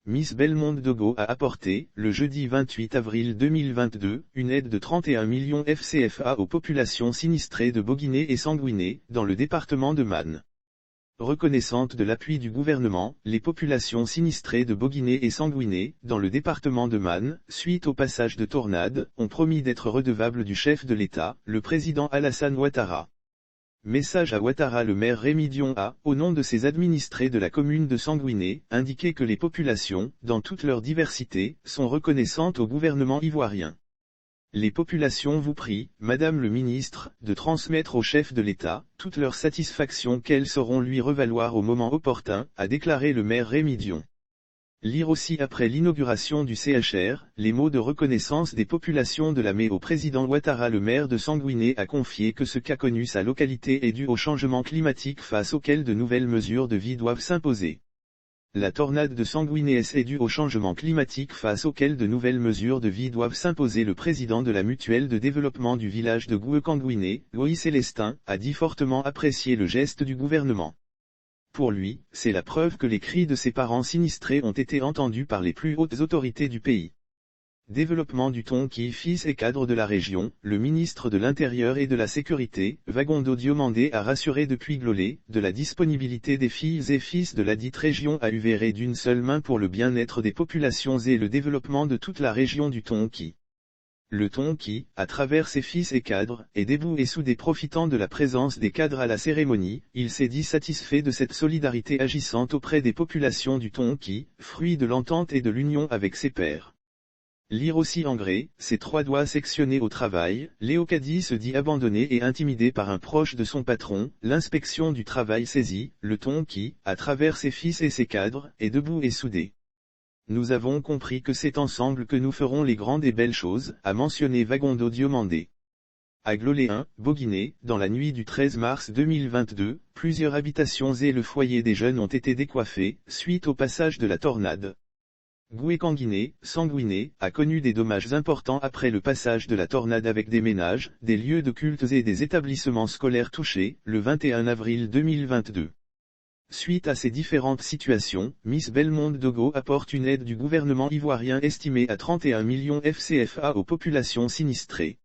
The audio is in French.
Miss Belmonde Dogo a apporté, le jeudi 28 avril 2022, une aide de 31 millions FCFA aux populations sinistrées de Boguiné et Sanguiné, dans le département de Man. Reconnaissante de l'appui du gouvernement, les populations sinistrées de Boguiné et Sanguiné, dans le département de Man, suite au passage de tornades, ont promis d'être redevables du chef de l'État, le président Alassane Ouattara. Message à Ouattara. Le maire Rémy Dion a, au nom de ses administrés de la commune de Sanguiné, indiqué que les populations, dans toute leur diversité, sont reconnaissantes au gouvernement ivoirien. Les populations vous prient, Madame le ministre, de transmettre au chef de l'État, toute leur satisfaction qu'elles sauront lui revaloir au moment opportun, a déclaré le maire Rémy Dion. Lire aussi après l'inauguration du CHR, les mots de reconnaissance des populations de la mai au président Ouattara. Le maire de Sanguiné a confié que ce qu'a connu sa localité est dû au changement climatique face auquel de nouvelles mesures de vie doivent s'imposer. La tornade de Sanguiné est due au changement climatique face auquel de nouvelles mesures de vie doivent s'imposer. Le président de la mutuelle de développement du village de Gouekanguiné, Loïc Célestin, a dit fortement apprécier le geste du gouvernement. Pour lui, c'est la preuve que les cris de ses parents sinistrés ont été entendus par les plus hautes autorités du pays. Développement du Tonki. Fils et cadre de la région, le ministre de l'Intérieur et de la Sécurité, Vagondo Diomandé, a rassuré depuis Glolé, de la disponibilité des filles et fils de la dite région AUVR d'une seule main pour le bien-être des populations et le développement de toute la région du Tonki. Le Tonki, à travers ses fils et cadres, est debout et soudé. Profitant de la présence des cadres à la cérémonie, il s'est dit satisfait de cette solidarité agissante auprès des populations du Tonki, fruit de l'entente et de l'union avec ses pairs. Lire aussi en gré, ses trois doigts sectionnés au travail, Léo Kadi se dit abandonné et intimidé par un proche de son patron. L'inspection du travail saisit, le Tonki, à travers ses fils et ses cadres, est debout et soudé. Nous avons compris que c'est ensemble que nous ferons les grandes et belles choses, a mentionné Vagondo Diomandé. À Glolé 1, Boguiné, dans la nuit du 13 mars 2022, plusieurs habitations et le foyer des jeunes ont été décoiffés, suite au passage de la tornade. Gouekanguiné, Sanguiné, a connu des dommages importants après le passage de la tornade avec des ménages, des lieux de culte et des établissements scolaires touchés, le 21 avril 2022. Suite à ces différentes situations, Miss Belmonde Dogo apporte une aide du gouvernement ivoirien estimée à 31 millions FCFA aux populations sinistrées.